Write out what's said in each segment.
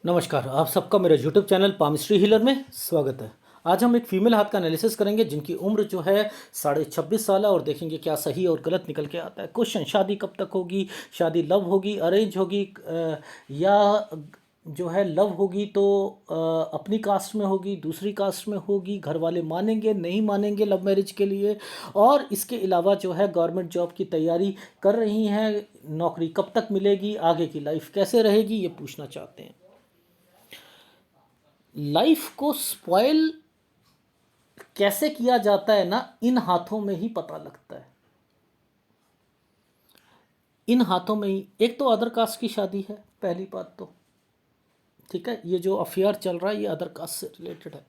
नमस्कार, आप सबका मेरे यूट्यूब चैनल पामिस्ट्री हीलर में स्वागत है। आज हम एक फीमेल हाथ का एनालिसिस करेंगे जिनकी उम्र जो है 26.5 साल है और देखेंगे क्या सही और गलत निकल के आता है। क्वेश्चन, शादी कब तक होगी, शादी लव होगी, अरेंज होगी, या जो है लव होगी तो अपनी कास्ट में होगी, दूसरी कास्ट में होगी, घर वाले मानेंगे नहीं मानेंगे लव मैरिज के लिए, और इसके अलावा जो है गवर्नमेंट जॉब की तैयारी कर रही हैं, नौकरी कब तक मिलेगी, आगे की लाइफ कैसे रहेगी, ये पूछना चाहते हैं। लाइफ को स्पॉइल कैसे किया जाता है ना, इन हाथों में ही पता लगता है। इन हाथों में ही एक तो अदर कास्ट की शादी है, पहली बात तो ठीक है, ये जो अफेयर चल रहा है ये अदर कास्ट से रिलेटेड है।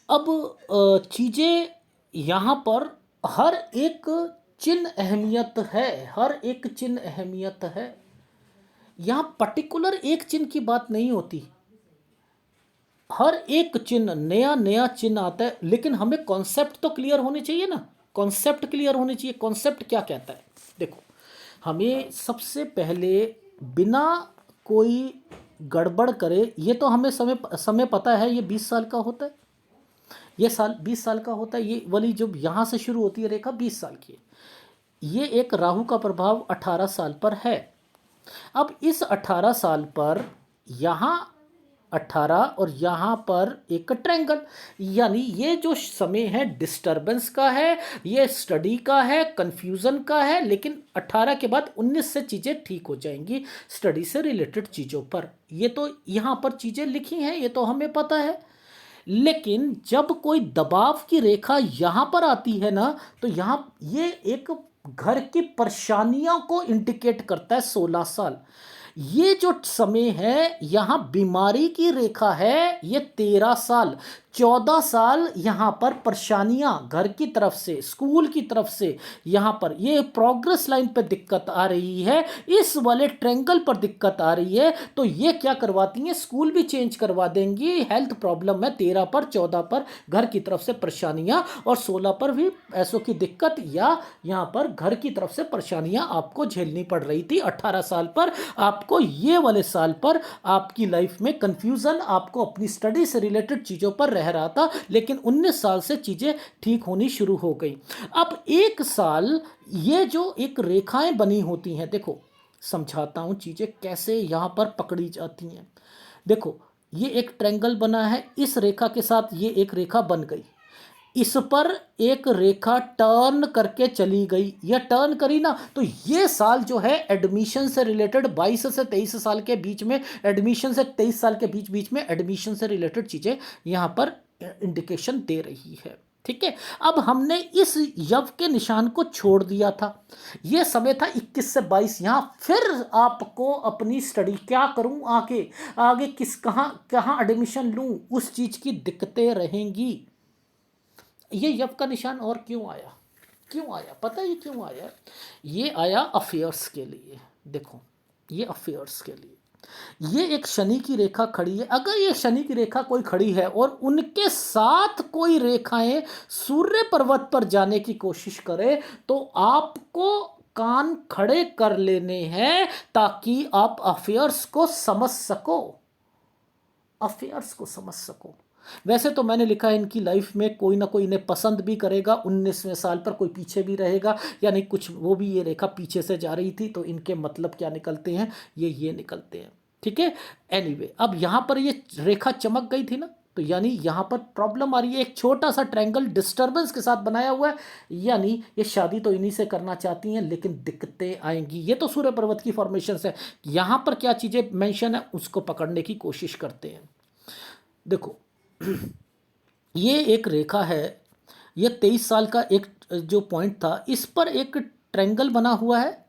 अब चीज़ें यहाँ पर हर एक चिन्ह अहमियत है, हर एक चिन्ह अहमियत है। यहाँ पर्टिकुलर एक चिन्ह की बात नहीं होती, हर एक चिन्ह नया नया चिन्ह आता है, लेकिन हमें कॉन्सेप्ट तो क्लियर होने चाहिए ना। कॉन्सेप्ट क्लियर होने चाहिए। कॉन्सेप्ट क्या कहता है, देखो, हमें सबसे पहले बिना कोई गड़बड़ करे, ये तो हमें समय समय पता है, ये 20 साल का होता है, ये साल 20 साल का होता है, ये वाली जो यहाँ से शुरू होती है रेखा 20 साल की है। ये एक राहु का प्रभाव 18 साल पर है। अब इस 18 साल पर यहाँ 18 और यहाँ पर एक ट्रायंगल, यानी ये जो समय है डिस्टरबेंस का है, ये स्टडी का है, कंफ्यूजन का है, लेकिन 18 के बाद 19 से चीज़ें ठीक हो जाएंगी स्टडी से रिलेटेड चीज़ों पर। ये तो यहाँ पर चीज़ें लिखी हैं, ये तो हमें पता है। लेकिन जब कोई दबाव की रेखा यहाँ पर आती है ना, तो यहाँ ये एक घर की परेशानियों को इंडिकेट करता है। 16 साल ये जो समय है, यहाँ बीमारी की रेखा है, ये 13 साल, 14 साल यहाँ पर परेशानियाँ घर की तरफ से, स्कूल की तरफ से, यहाँ पर ये प्रोग्रेस लाइन पर दिक्कत आ रही है, इस वाले ट्रैंगल पर दिक्कत आ रही है, तो ये क्या करवाती हैं, स्कूल भी चेंज करवा देंगी। हेल्थ प्रॉब्लम है 13 पर, 14 पर घर की तरफ से परेशानियाँ, और 16 पर भी पैसों की दिक्कत या यहाँ पर घर की तरफ से परेशानियाँ आपको झेलनी पड़ रही थी। 18 साल पर आपको, ये वाले साल पर आपकी लाइफ में कंफ्यूजन, आपको अपनी स्टडी से रिलेटेड चीज़ों पर रह रहा था, लेकिन 19 साल से चीज़ें ठीक होनी शुरू हो गई। अब एक साल ये जो एक रेखाएं बनी होती हैं, देखो समझाता हूं चीज़ें कैसे यहाँ पर पकड़ी जाती हैं। देखो, ये एक ट्रायंगल बना है, इस रेखा के साथ ये एक रेखा बन गई, इस पर एक रेखा टर्न करके चली गई, या टर्न करी ना, तो ये साल जो है एडमिशन से रिलेटेड, 22 से 23 साल के बीच में, एडमिशन से 23 साल के बीच बीच में एडमिशन से रिलेटेड चीज़ें यहाँ पर इंडिकेशन दे रही है। ठीक है, अब हमने इस यव के निशान को छोड़ दिया था, ये समय था 21 से 22। यहाँ फिर आपको अपनी स्टडी क्या करूं, आगे आगे किस कहाँ कहाँ एडमिशन लूं, उस चीज़ की दिक्कतें रहेंगी। ये यव का निशान और क्यों आया, क्यों आया पता है, ये क्यों आया, ये आया अफेयर्स के लिए। देखो, ये अफेयर्स के लिए, ये एक शनि की रेखा खड़ी है। अगर ये शनि की रेखा कोई खड़ी है और उनके साथ कोई रेखाएं सूर्य पर्वत पर जाने की कोशिश करे, तो आपको कान खड़े कर लेने हैं ताकि आप अफेयर्स को समझ सको, अफेयर्स को समझ सको। वैसे तो मैंने लिखा है इनकी लाइफ में कोई ना कोई इन्हें पसंद भी करेगा, 19वें साल पर कोई पीछे भी रहेगा, यानी कुछ वो भी, ये रेखा पीछे से जा रही थी, तो इनके मतलब क्या निकलते हैं, ये निकलते हैं। ठीक है, एनीवे, अब यहाँ पर ये रेखा चमक गई थी ना, तो यानी यहाँ पर प्रॉब्लम आ रही है। एक छोटा सा ट्रायंगल डिस्टर्बेंस के साथ बनाया हुआ है, यानी ये शादी तो इन्हीं से करना चाहती हैं, लेकिन दिक्कतें आएंगी। ये तो सूर्य पर्वत की फॉर्मेशन है, यहाँ पर क्या चीज़ें मेंशन है उसको पकड़ने की कोशिश करते हैं। देखो, ये एक रेखा है, ये 23 साल का एक जो पॉइंट था, इस पर एक ट्रायंगल बना हुआ है,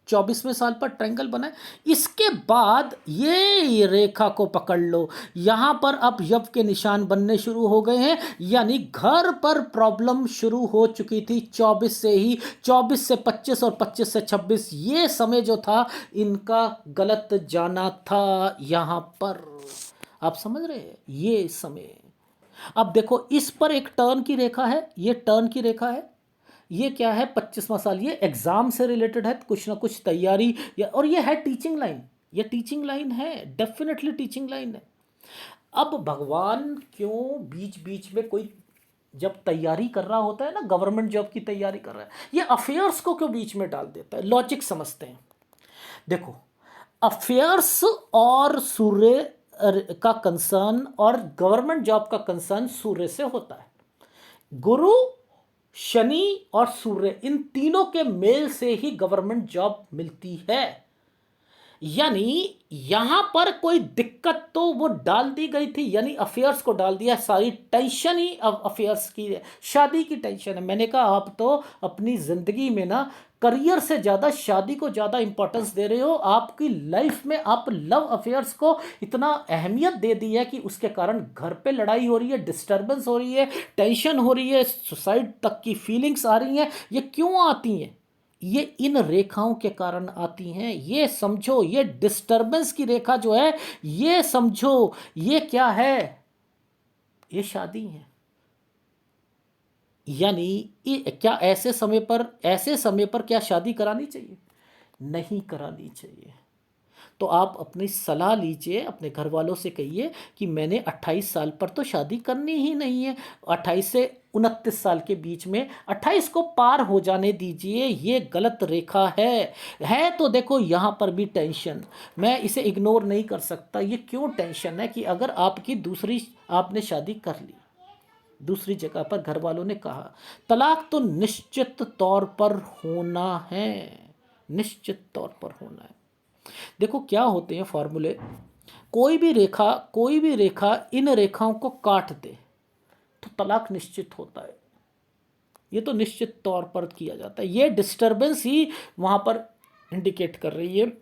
24वें साल पर ट्रायंगल बना है। इसके बाद ये रेखा को पकड़ लो, यहाँ पर अब यव के निशान बनने शुरू हो गए हैं, यानी घर पर प्रॉब्लम शुरू हो चुकी थी 24 से ही। 24 से 25 और 25 से 26, ये समय जो था इनका गलत जाना था यहाँ पर, आप समझ रहे हैं ये समय। अब देखो, इस पर एक टर्न की रेखा है, ये टर्न की रेखा है, ये क्या है, 25वां साल, ये एग्जाम से रिलेटेड है, कुछ ना कुछ तैयारी, या और ये है टीचिंग लाइन, ये टीचिंग लाइन है, डेफिनेटली टीचिंग लाइन है। अब भगवान क्यों बीच बीच में कोई जब तैयारी कर रहा होता है ना, गवर्नमेंट जॉब की तैयारी कर रहा है, ये अफेयर्स को क्यों बीच में डाल देता है? लॉजिक समझते हैं। देखो, अफेयर्स और सूर्य का कंसर्न और गवर्नमेंट जॉब का कंसर्न सूर्य से होता है। गुरु, शनि और सूर्य, इन तीनों के मेल से ही गवर्नमेंट जॉब मिलती है। यानी यहां पर कोई दिक्कत तो वो डाल दी गई थी, यानी अफेयर्स को डाल दिया। सारी टेंशन ही अब अफेयर्स की है, शादी की टेंशन है। मैंने कहा आप तो अपनी जिंदगी में ना करियर से ज़्यादा शादी को ज़्यादा इंपॉर्टेंस दे रहे हो। आपकी लाइफ में आप लव अफेयर्स को इतना अहमियत दे दी है कि उसके कारण घर पे लड़ाई हो रही है, डिस्टर्बेंस हो रही है, टेंशन हो रही है, सुसाइड तक की फीलिंग्स आ रही हैं। ये क्यों आती हैं? ये इन रेखाओं के कारण आती हैं। ये समझो, ये डिस्टर्बेंस की रेखा जो है, ये समझो ये क्या है? ये शादी है। यानी क्या ऐसे समय पर क्या शादी करानी चाहिए? नहीं करानी चाहिए। तो आप अपनी सलाह लीजिए, अपने घर वालों से कहिए कि मैंने 28 साल पर तो शादी करनी ही नहीं है। 28 से 29 साल के बीच में, 28 को पार हो जाने दीजिए। ये गलत रेखा है तो देखो यहाँ पर भी टेंशन, मैं इसे इग्नोर नहीं कर सकता। ये क्यों टेंशन है कि अगर आपने शादी कर ली, दूसरी जगह पर घर वालों ने कहा तलाक तो निश्चित तौर पर होना है, निश्चित तौर पर होना है। देखो क्या होते हैं फॉर्मूले, कोई भी रेखा इन रेखाओं को काट दे तो तलाक निश्चित होता है। ये तो निश्चित तौर पर किया जाता है। ये डिस्टरबेंस ही वहाँ पर इंडिकेट कर रही है।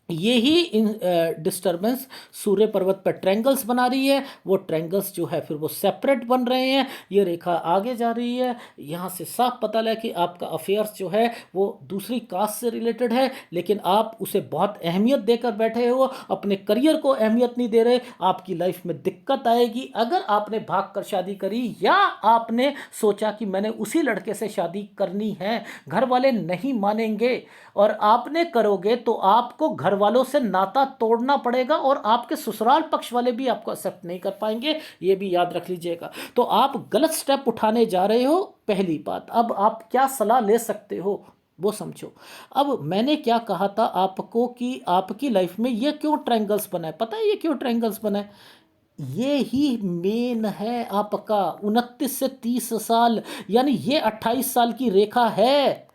ये ही डिस्टरबेंस सूर्य पर्वत पर ट्रायंगल्स बना रही है। वो ट्रायंगल्स जो है फिर वो सेपरेट बन रहे हैं। ये रेखा आगे जा रही है। यहाँ से साफ पता लगा कि आपका अफेयर्स जो है वो दूसरी कास्ट से रिलेटेड है, लेकिन आप उसे बहुत अहमियत देकर बैठे हो, अपने करियर को अहमियत नहीं दे रहे। आपकी लाइफ में दिक्कत आएगी अगर आपने भाग कर शादी करी, या आपने सोचा कि मैंने उसी लड़के से शादी करनी है। घर वाले नहीं मानेंगे और आपने करोगे तो आपको घर वालों से नाता तोड़ना पड़ेगा और आपके ससुराल पक्ष वाले भी आपको एक्सेप्ट नहीं कर पाएंगे। ये भी याद रख लीजिएगा। तो आप गलत स्टेप उठाने जा रहे हो, पहली बात। अब आप क्या सलाह ले सकते हो वो समझो। अब मैंने क्या कहा था आपको कि आपकी लाइफ में ये क्यों ट्रायंगल्स बना है? पता है ये क्यों ट्रायंगल्स बना है? ये ही मेन है आपका 29 से 30 साल, यानी ये 28 साल की रेखा है।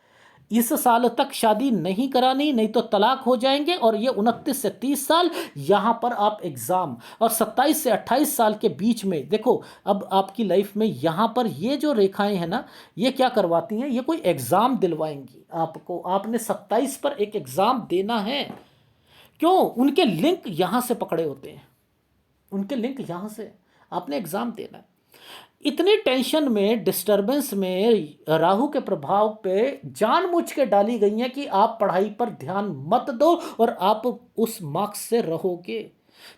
इस साल तक शादी नहीं करानी, नहीं तो तलाक हो जाएंगे। और ये 29 से 30 साल यहाँ पर आप एग्ज़ाम, और 27 से 28 साल के बीच में देखो, अब आपकी लाइफ में यहाँ पर ये जो रेखाएं हैं ना, ये क्या करवाती हैं? ये कोई एग्ज़ाम दिलवाएंगी आपको। आपने 27 पर एक एग्ज़ाम देना है। क्यों? उनके लिंक यहाँ से पकड़े होते हैं, उनके लिंक यहाँ से, आपने एग्ज़ाम देना है। इतनी टेंशन में, डिस्टरबेंस में, राहु के प्रभाव पे जानबूझ के डाली गई हैं कि आप पढ़ाई पर ध्यान मत दो और आप उस मार्क्स से रहोगे।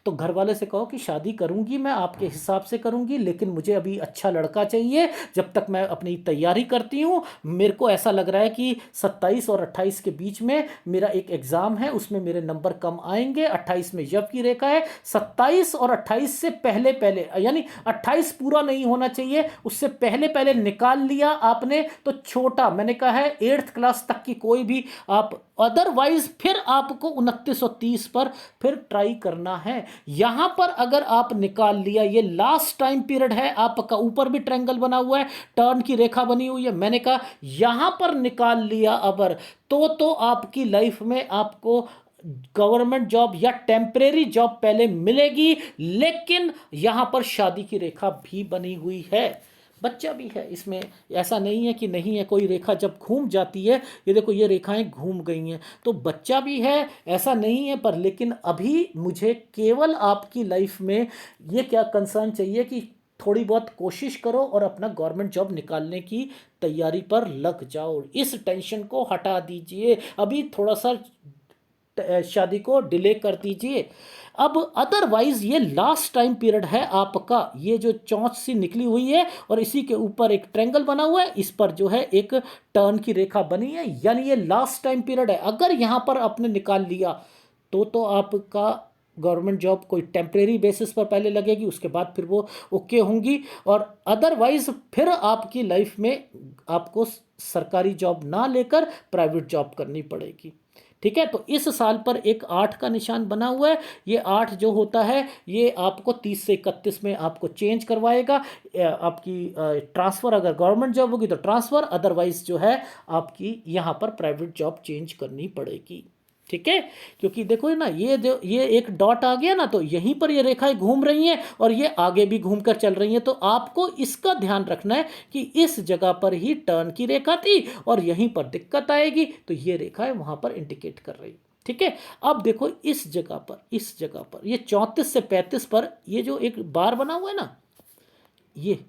तो घर वाले से कहो कि शादी करूंगी मैं, आपके हिसाब से करूंगी, लेकिन मुझे अभी अच्छा लड़का चाहिए। जब तक मैं अपनी तैयारी करती हूँ, मेरे को ऐसा लग रहा है कि 27 और 28 के बीच में मेरा एक एग्ज़ाम है, उसमें मेरे नंबर कम आएंगे। 28 में यव की रेखा है। 27 और 28 से पहले पहले, यानी 28 पूरा नहीं होना चाहिए, उससे पहले पहले निकाल लिया आपने तो छोटा, मैंने कहा है 8th क्लास तक की कोई भी आप, अदरवाइज फिर आपको 29 और 30 पर फिर ट्राई करना है। यहां पर अगर आप निकाल लिया, ये लास्ट टाइम पीरियड है आपका। ऊपर भी ट्रायंगल बना हुआ है, टर्न की रेखा बनी हुई है। मैंने कहा यहां पर निकाल लिया अगर, तो आपकी लाइफ में आपको गवर्नमेंट जॉब या टेम्परेरी जॉब पहले मिलेगी, लेकिन यहां पर शादी की रेखा भी बनी हुई है, बच्चा भी है इसमें। ऐसा नहीं है कि नहीं है। कोई रेखा जब घूम जाती है, ये देखो ये रेखाएं घूम गई हैं, तो बच्चा भी है, ऐसा नहीं है। पर लेकिन अभी मुझे केवल आपकी लाइफ में ये क्या कंसर्न चाहिए कि थोड़ी बहुत कोशिश करो और अपना गवर्नमेंट जॉब निकालने की तैयारी पर लग जाओ। इस टेंशन को हटा दीजिए, अभी थोड़ा सा शादी को डिले कर दीजिए। अब अदरवाइज ये लास्ट टाइम पीरियड है आपका। ये जो चौंच सी निकली हुई है और इसी के ऊपर एक ट्रायंगल बना हुआ है, इस पर जो है एक टर्न की रेखा बनी है, यानी ये लास्ट टाइम पीरियड है। अगर यहां पर आपने निकाल लिया तो आपका गवर्नमेंट जॉब कोई टेम्परेरी बेसिस पर पहले लगेगी, उसके बाद फिर वो ओके होंगी, और अदरवाइज फिर आपकी लाइफ में आपको सरकारी जॉब ना लेकर प्राइवेट जॉब करनी पड़ेगी। ठीक है, तो इस साल पर एक 8 का निशान बना हुआ है। ये 8 जो होता है ये आपको 30 से 31 में आपको चेंज करवाएगा। आपकी ट्रांसफ़र अगर गवर्नमेंट जॉब होगी तो ट्रांसफ़र, अदरवाइज जो है आपकी यहाँ पर प्राइवेट जॉब चेंज करनी पड़ेगी। ठीक है, क्योंकि देखो ना, ये एक डॉट आ गया ना, तो यहीं पर ये रेखाएं घूम रही हैं और ये आगे भी घूमकर चल रही हैं, तो आपको इसका ध्यान रखना है कि इस जगह पर ही टर्न की रेखा थी और यहीं पर दिक्कत आएगी, तो ये रेखाएं वहां पर इंडिकेट कर रही। ठीक है, अब देखो इस जगह पर ये 34 से 35 पर ये जो एक बार बना हुआ है ना, ये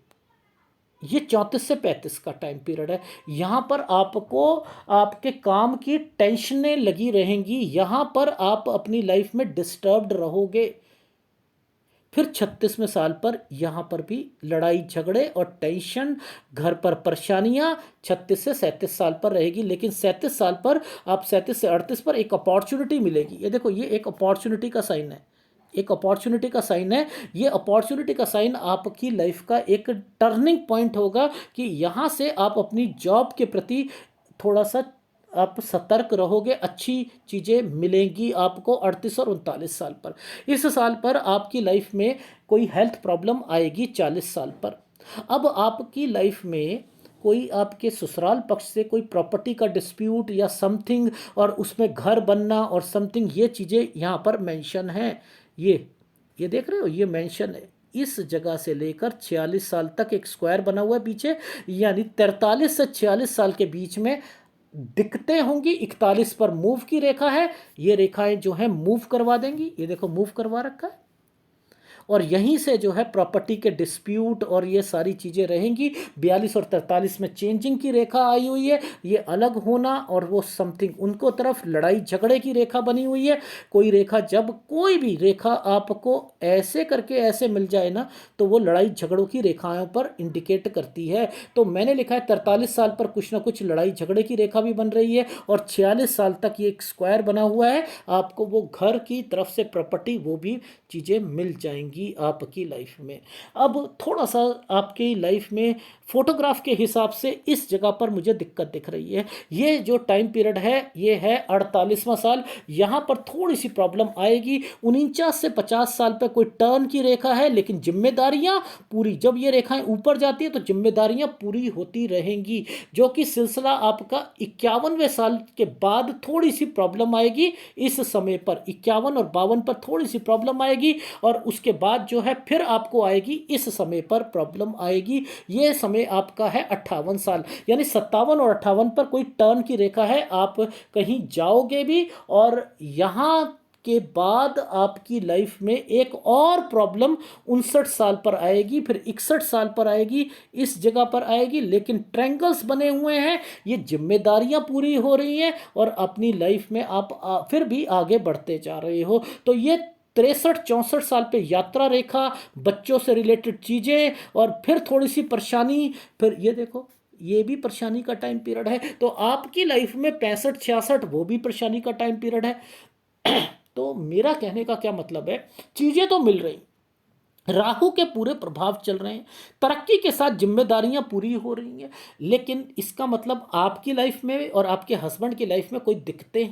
34 से 35 का टाइम पीरियड है। यहाँ पर आपको आपके काम की टेंशनें लगी रहेंगी, यहाँ पर आप अपनी लाइफ में डिस्टर्ब्ड रहोगे। फिर 36वें साल पर यहाँ पर भी लड़ाई झगड़े और टेंशन, घर पर परेशानियाँ 36 से 37 साल पर रहेगी। लेकिन 37 साल पर आप 37 से 38 पर एक अपॉर्चुनिटी मिलेगी। ये देखो, ये एक अपॉर्चुनिटी का साइन है, एक अपॉर्चुनिटी का साइन है। ये अपॉर्चुनिटी का साइन आपकी लाइफ का एक टर्निंग पॉइंट होगा कि यहाँ से आप अपनी जॉब के प्रति थोड़ा सा आप सतर्क रहोगे, अच्छी चीज़ें मिलेंगी आपको 38 और 39 साल पर। इस साल पर आपकी लाइफ में कोई हेल्थ प्रॉब्लम आएगी 40 साल पर। अब आपकी लाइफ में कोई आपके ससुराल पक्ष से कोई प्रॉपर्टी का डिस्प्यूट या समथिंग, और उसमें घर बनना और समथिंग, ये चीज़ें यहाँ पर मेंशन हैं। ये देख रहे हो, ये मेंशन है। इस जगह से लेकर 46 साल तक एक स्क्वायर बना हुआ है पीछे, यानी 43 से 46 साल के बीच में दिक्कतें होंगी। 41 पर मूव की रेखा है, ये रेखाएं जो है मूव करवा देंगी। ये देखो मूव करवा रखा है, और यहीं से जो है प्रॉपर्टी के डिस्प्यूट और ये सारी चीज़ें रहेंगी। 42 और 43 में चेंजिंग की रेखा आई हुई है, ये अलग होना और वो समथिंग उनको तरफ लड़ाई झगड़े की रेखा बनी हुई है। कोई रेखा, जब कोई भी रेखा आपको ऐसे करके ऐसे मिल जाए ना, तो वो लड़ाई झगड़ों की रेखाओं पर इंडिकेट करती है। तो मैंने लिखा है 43 साल पर कुछ ना कुछ लड़ाई झगड़े की रेखा भी बन रही है, और 46 साल तक ये एक स्क्वायर बना हुआ है। आपको वो घर की तरफ से प्रॉपर्टी, वो भी चीज़ें मिल जाएंगी आपकी लाइफ में। अब थोड़ा सा आपकी लाइफ में फोटोग्राफ के हिसाब से इस जगह पर मुझे दिक्कत दिख रही है। ये जो टाइम पीरियड है ये है 48वां साल। यहाँ पर थोड़ी सी प्रॉब्लम आएगी। 49 से 50 साल पर कोई टर्न की रेखा है, लेकिन जिम्मेदारियां पूरी, जब ये रेखाएं ऊपर जाती है तो जिम्मेदारियां पूरी होती रहेंगी, जो कि सिलसिला आपका 51वें साल के बाद थोड़ी सी प्रॉब्लम आएगी। इस समय पर 51 और 52 पर थोड़ी सी प्रॉब्लम आएगी, और उसके बाद जो है फिर आपको आएगी, इस समय पर प्रॉब्लम आएगी। ये समय आपका है 58 साल, यानी 57 और 58 पर कोई टर्न की रेखा है। आप कहीं जाओगे भी, और यहाँ के बाद आपकी लाइफ में एक और प्रॉब्लम 59 साल पर आएगी, फिर 61 साल पर आएगी, इस जगह पर आएगी। लेकिन ट्रायंगल्स बने हुए हैं, ये जिम्मेदारियां पूरी हो रही हैं, और अपनी लाइफ में आप फिर भी आगे बढ़ते जा रहे हो। तो ये 63-64 साल पे यात्रा रेखा, बच्चों से रिलेटेड चीज़ें, और फिर थोड़ी सी परेशानी। फिर ये देखो, ये भी परेशानी का टाइम पीरियड है। तो आपकी लाइफ में 65-66 वो भी परेशानी का टाइम पीरियड है। तो मेरा कहने का क्या मतलब है, चीज़ें तो मिल रही, राहु के पूरे प्रभाव चल रहे हैं, तरक्की के साथ जिम्मेदारियां पूरी हो रही हैं, लेकिन इसका मतलब आपकी लाइफ में और आपके हस्बैंड की लाइफ में कोई दिक्कतें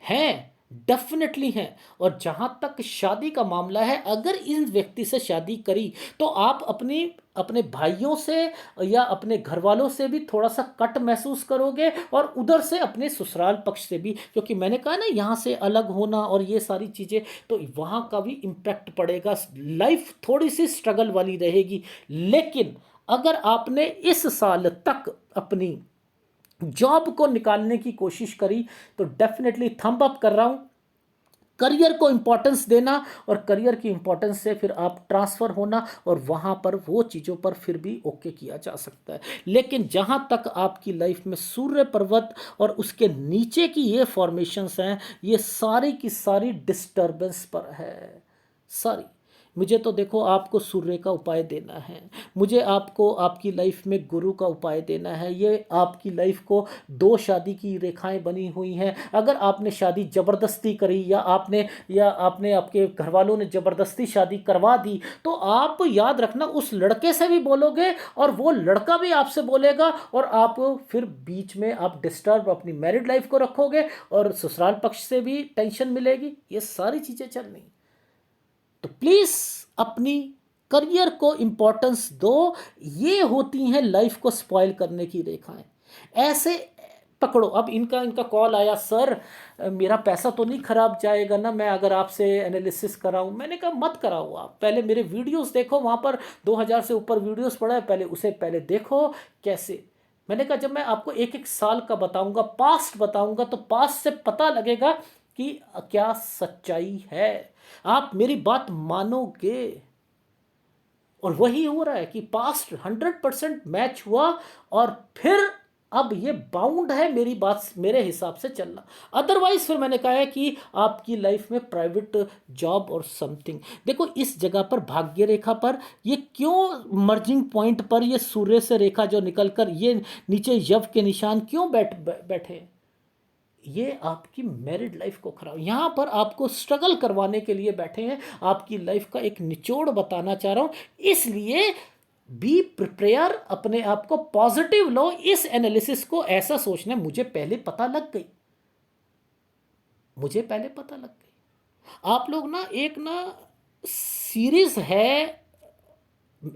हैं डेफिनेटली हैं। और जहां तक शादी का मामला है, अगर इन व्यक्ति से शादी करी तो आप अपने भाइयों से या अपने घर वालों से भी थोड़ा सा कट महसूस करोगे, और उधर से अपने ससुराल पक्ष से भी, क्योंकि मैंने कहा ना यहाँ से अलग होना और ये सारी चीज़ें, तो वहाँ का भी इम्पैक्ट पड़ेगा। लाइफ थोड़ी सी स्ट्रगल वाली रहेगी। लेकिन अगर आपने इस साल तक अपनी जॉब को निकालने की कोशिश करी, तो डेफिनेटली थंब अप कर रहा हूं। करियर को इंपॉर्टेंस देना, और करियर की इंपॉर्टेंस से फिर आप ट्रांसफ़र होना, और वहाँ पर वो चीज़ों पर फिर भी ओके किया जा सकता है। लेकिन जहाँ तक आपकी लाइफ में सूर्य पर्वत और उसके नीचे की ये फॉर्मेशंस हैं, ये सारी की सारी डिस्टर्बेंस पर है, सारी। मुझे तो देखो आपको सूर्य का उपाय देना है, मुझे आपको आपकी लाइफ में गुरु का उपाय देना है। ये आपकी लाइफ को दो शादी की रेखाएं बनी हुई हैं। अगर आपने शादी ज़बरदस्ती करी या आपने आपके घर वालों ने ज़बरदस्ती शादी करवा दी, तो आप याद रखना उस लड़के से भी बोलोगे और वो लड़का भी आपसे बोलेगा, और आप फिर बीच में आप डिस्टर्ब अपनी मैरिड लाइफ को रखोगे और ससुराल पक्ष से भी टेंशन मिलेगी। ये सारी चीज़ें चल रही। तो प्लीज़ अपनी करियर को इम्पोर्टेंस दो। ये होती हैं लाइफ को स्पॉइल करने की रेखाएं। ऐसे पकड़ो। अब इनका कॉल आया, सर मेरा पैसा तो नहीं खराब जाएगा ना मैं अगर आपसे एनालिसिस कराऊं? मैंने कहा मत कराओ, आप पहले मेरे वीडियोस देखो, वहाँ पर 2000 से ऊपर वीडियोस पड़ा है, पहले देखो कैसे। मैंने कहा जब मैं आपको एक एक साल का बताऊंगा, पास्ट बताऊंगा, तो पास्ट से पता लगेगा कि क्या सच्चाई है। आप मेरी बात मानोगे। और वही हो रहा है कि पास्ट 100% मैच हुआ, और फिर अब ये बाउंड है मेरी बात मेरे हिसाब से चलना। अदरवाइज फिर मैंने कहा है कि आपकी लाइफ में प्राइवेट जॉब और समथिंग। देखो इस जगह पर भाग्य रेखा पर ये क्यों मर्जिंग पॉइंट पर ये सूर्य से रेखा जो निकलकर ये नीचे यव के निशान क्यों बैठे? ये आपकी मैरिड लाइफ को खराब, यहाँ पर आपको स्ट्रगल करवाने के लिए बैठे हैं। आपकी लाइफ का एक निचोड़ बताना चाह रहा हूँ, इसलिए बी प्रिपेयर, अपने आप को पॉजिटिव लो। इस एनालिसिस को ऐसा सोचना, मुझे पहले पता लग गई, मुझे पहले पता लग गई। आप लोग ना एक ना सीरीज है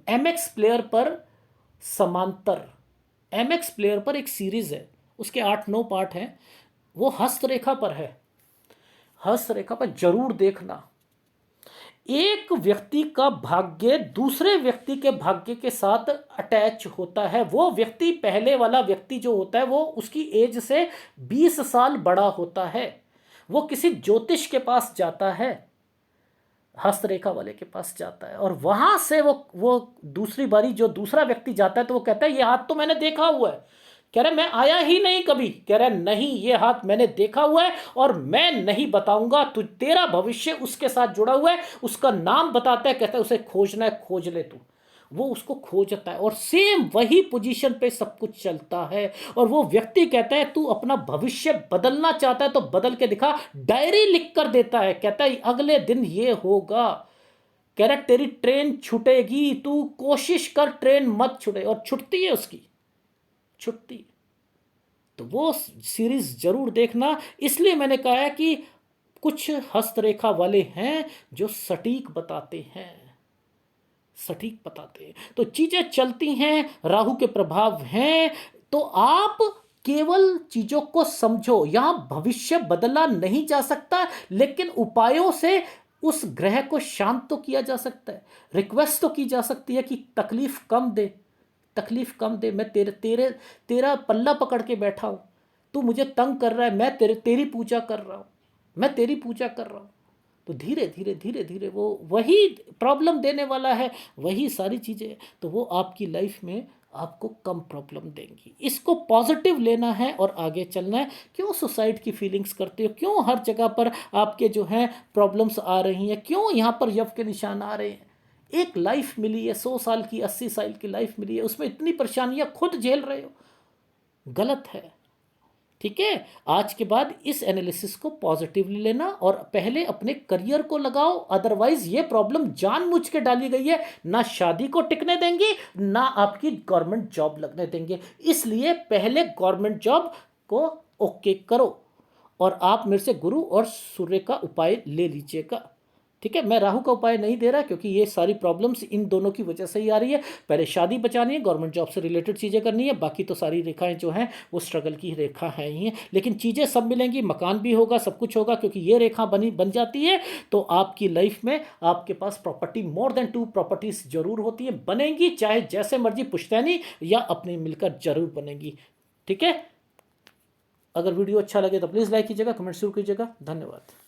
एमएक्स प्लेयर पर, समांतर एमएक्स प्लेयर पर एक सीरीज है, उसके 8-9 पार्ट हैं, वो हस्तरेखा पर है। हस्तरेखा पर जरूर देखना। एक व्यक्ति का भाग्य दूसरे व्यक्ति के भाग्य के साथ अटैच होता है। वो व्यक्ति, पहले वाला व्यक्ति जो होता है, वो उसकी एज से 20 साल बड़ा होता है। वो किसी ज्योतिष के पास जाता है, हस्तरेखा वाले के पास जाता है, और वहां से वो दूसरी बारी जो दूसरा व्यक्ति जाता है, तो वो कहता है ये हाथ तो मैंने देखा हुआ है। कह रहे मैं आया ही नहीं कभी। कह रहे नहीं, ये हाथ मैंने देखा हुआ है और मैं नहीं बताऊंगा, तू तेरा भविष्य उसके साथ जुड़ा हुआ है। उसका नाम बताता है, कहता है उसे खोजना है, खोज ले तू। वो उसको खोजता है, और सेम वही पोजीशन पे सब कुछ चलता है। और वो व्यक्ति कहता है तू अपना भविष्य बदलना चाहता है तो बदल के दिखा। डायरी लिख कर देता है, कहता है अगले दिन ये होगा। कह रहा तेरी ट्रेन छूटेगी, तू कोशिश कर ट्रेन मत छूटे, और छुटती है उसकी, छुट्टी। तो वो सीरीज जरूर देखना। इसलिए मैंने कहा है कि कुछ हस्तरेखा वाले हैं जो सटीक बताते हैं, सटीक बताते हैं, तो चीजें चलती हैं। राहु के प्रभाव हैं, तो आप केवल चीजों को समझो। यहां भविष्य बदला नहीं जा सकता, लेकिन उपायों से उस ग्रह को शांत तो किया जा सकता है। रिक्वेस्ट तो की जा सकती है कि तकलीफ कम दे, तकलीफ कम दे। मैं तेरा पल्ला पकड़ के बैठा हूं, तू मुझे तंग कर रहा है, मैं तेरी पूजा कर रहा हूं, मैं तेरी पूजा कर रहा हूं। तो धीरे धीरे धीरे धीरे वो वही प्रॉब्लम देने वाला है, वही सारी चीज़ें, तो वो आपकी लाइफ में आपको कम प्रॉब्लम देंगी। इसको पॉजिटिव लेना है और आगे चलना है। क्यों सुसाइड की फीलिंग्स करते हो? क्यों हर जगह पर आपके जो हैं प्रॉब्लम्स आ रही हैं? क्यों यहाँ पर यव के निशान आ रहे हैं? एक लाइफ मिली है, 100 साल की, 80 साल की लाइफ मिली है, उसमें इतनी परेशानियां खुद झेल रहे हो, गलत है। ठीक है, आज के बाद इस एनालिसिस को पॉजिटिवली लेना और पहले अपने करियर को लगाओ। अदरवाइज ये प्रॉब्लम जानबूझ के डाली गई है, ना शादी को टिकने देंगे, ना आपकी गवर्नमेंट जॉब लगने देंगे। इसलिए पहले गवर्नमेंट जॉब को ओके करो, और आप मेरे से गुरु और सूर्य का उपाय ले लीजिएगा। ठीक है, मैं राहु का उपाय नहीं दे रहा क्योंकि ये सारी प्रॉब्लम्स इन दोनों की वजह से ही आ रही है। पहले शादी बचानी है, गवर्नमेंट जॉब से रिलेटेड चीज़ें करनी है, बाकी तो सारी रेखाएं जो हैं वो स्ट्रगल की रेखा है ही हैं। लेकिन चीज़ें सब मिलेंगी, मकान भी होगा, सब कुछ होगा, क्योंकि ये रेखा बन जाती है तो आपकी लाइफ में आपके पास प्रॉपर्टी, मोर देन 2 प्रॉपर्टीज जरूर होती है, बनेंगी, चाहे जैसे मर्जी पुश्तैनी या अपनी मिलकर जरूर बनेंगी। ठीक है, अगर वीडियो अच्छा लगे तो प्लीज़ लाइक कीजिएगा, कमेंट जरूर कीजिएगा। धन्यवाद।